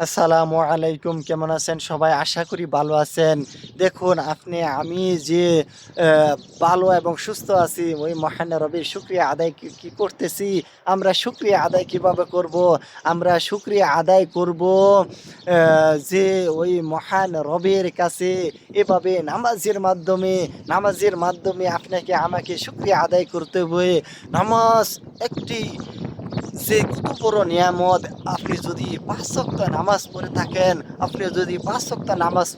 আসসালামু আলাইকুম, কেমন আছেন সবাই? আশা করি ভালো আছেন। দেখুন আমি যে ভালো এবং সুস্থ আছি, ওই মহান রবের শুকরিয়া আদায় কি করতেছি। আমরা শুকরিয়া আদায় কিভাবে করব? আমরা শুকরিয়া আদায় করব যে ওই মহান রবের কাছে এভাবে নামাজের মাধ্যমে আপনাকে আমাকে শুকরিয়া আদায় করতে হবে। নামাজ একটি যে কত বড় নিয়ামত। আপনি যদি ৫ ওয়াক্ত নামাজ পড়ে থাকেন, আপনি যদি ৫ ওয়াক্ত নামাজ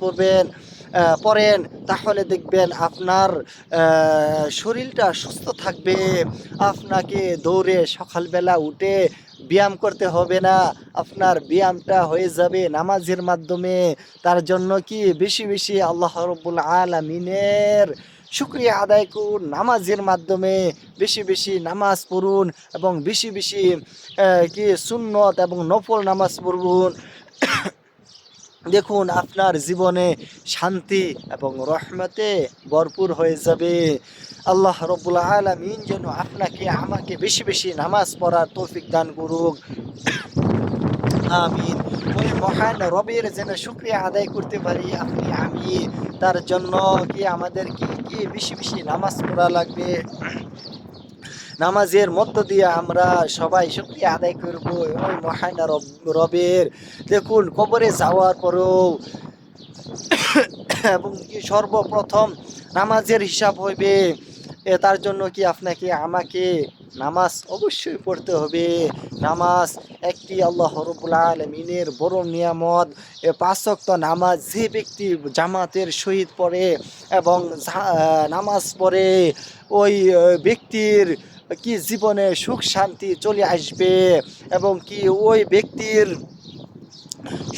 পড়েন, তাহলে দেখবেন আপনার শরীরটা সুস্থ থাকবে। আপনাকে দৌড়ে সকালবেলা উঠে ব্যায়াম করতে হবে না, আপনার ব্যায়ামটা হয়ে যাবে নামাজের মাধ্যমে। তার জন্য কি বেশি বেশি আল্লাহ রব্বুল আলামিনের শুকরিয়া আদায় করুন নামাজের মাধ্যমে। বেশি বেশি নামাজ পড়ুন এবং বেশি বেশি কি সুন্নত এবং নফল নামাজ পড়ুন। দেখুন আপনার জীবনে শান্তি এবং রহমতে ভরপুর হয়ে যাবে। আল্লাহ রব্বুল আলামিন যেন আপনাকে আমাকে বেশি বেশি নামাজ পড়ার তৌফিক দান করুক, আমিন। ওই মহান রবের যেন শুকরিয়া আদায় করতে পারি আমি। তার জন্য কি আমাদের কি বেশি বেশি নামাজ পড়া লাগবে। নামাজের মধ্য দিয়ে আমরা সবাই শুকরিয়া আদায় করব ওই মহান রবের। দেখুন কবরে যাওয়ার পরেও এবং কি সর্বপ্রথম নামাজের হিসাব হইবে। তার জন্য কি আপনাকে আমাকে নামাজ অবশ্যই পড়তে হবে। নামাজ একটি আল্লাহ রাব্বুল আলামিনের বড় নিয়ামত। ৫ ওয়াক্ত নামাজ যে ব্যক্তি জামাতের সহিত পড়ে এবং নামাজ পড়ে, ওই ব্যক্তির কি জীবনে সুখ শান্তি চলে আসবে এবং কি ওই ব্যক্তির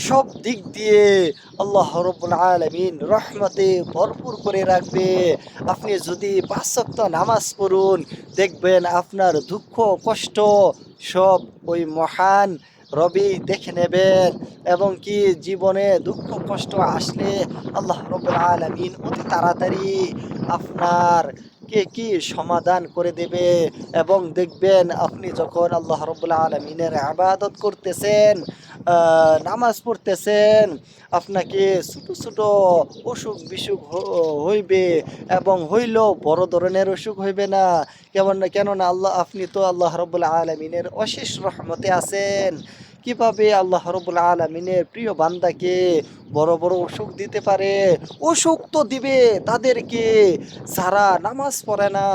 সব দিক দিয়ে আল্লাহ রাব্বুল আলামিন রহমতে ভরপুর করে রাখবে। আপনি যদি ৫ ওয়াক্ত নামাজ পড়ুন, দেখবেন আপনার দুঃখ কষ্ট সব ওই মহান রবি দেখে নেবেন এবং কি জীবনে দুঃখ কষ্ট আসলে আল্লাহ রাব্বুল আলামিন অতি তাড়াতাড়ি আপনার কি সমাধান করে দেবে। এবং দেখবেন আপনি যখন আল্লাহ রাব্বুল আলামিনের ইবাদত করতেছেন, নামাজ পড়তেছেন, আপনাকে ছোট ছোট অসুখ বিসুখ হইবে এবং হইলেও বড় ধরনের অসুখ হইবে না। কেননা আপনি তো আল্লাহ রাব্বুল আলামিনের অশেষ রহমতে আছেন। কিভাবে আল্লাহ রাব্বুল আলামিনের প্রিয় বান্দাকে বড় বড় অসুখ দিতে পারে? অসুখ তো দিবে তাদেরকে যারা নামাজ পড়ে না,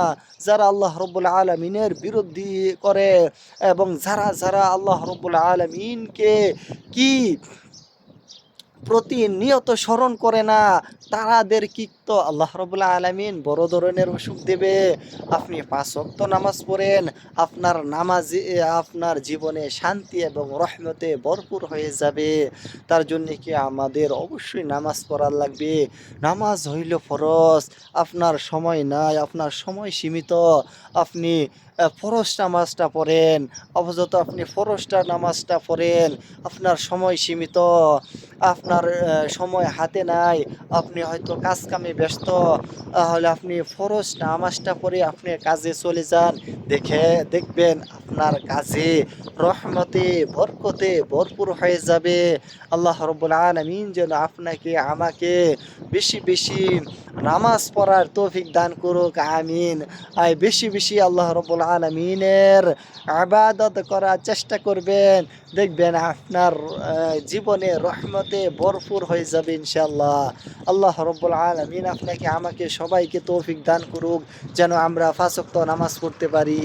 যারা আল্লাহ রাব্বুল আলামিনের বিরোধী করে এবং যারা আল্লাহ রাব্বুল আলামিনকে কি প্রতিনিয়ত স্মরণ করে না, তাদের কি তো আল্লাহ রাব্বুল আলামিন বড় ধরনের অসুখ দেবে। আপনি ৫ ওয়াক্ত নামাজ পড়েন, আপনার জীবনে শান্তি এবং রহমতে ভরপুর হয়ে যাবে। তার জন্য কি আমাদের অবশ্যই নামাজ পড়ার লাগবে। নামাজ হইল ফরজ। আপনার সময় নাই, আপনার সময় সীমিত। আপনি ফরজ নামাজটা পড়েন, অবযত আপনি ফরজটা নামাজটা পড়েন। আপনার সময় সীমিত, আপনার সময় হাতে নাই, আপনি হয়তো কাজ কামে ব্যস্ত, তাহলে আপনি ফরজ নামাজটা পড়ে আপনি কাজে চলে যান। দেখবেন আপনার কাজে রহমতে বরকতে ভরপুর হয়ে যাবে। আল্লাহ রাব্বুল আলামিন যেন আপনাকে আমাকে বেশি বেশি নামাজ পড়ার তৌফিক দান করুক, আমিন। বেশি বেশি আল্লাহ রাব্বুল আলামিনের ইবাদত করার চেষ্টা করবেন, দেখবেন আপনার জীবনে রহমতে ভরপুর হয়ে যাবে ইনশাআল্লাহ। আল্লাহ রাব্বুল আলামিন আপনাকে আমাকে সবাইকে তৌফিক দান করুক যেন আমরা ৫ ওয়াক্ত নামাজ পড়তে পারি।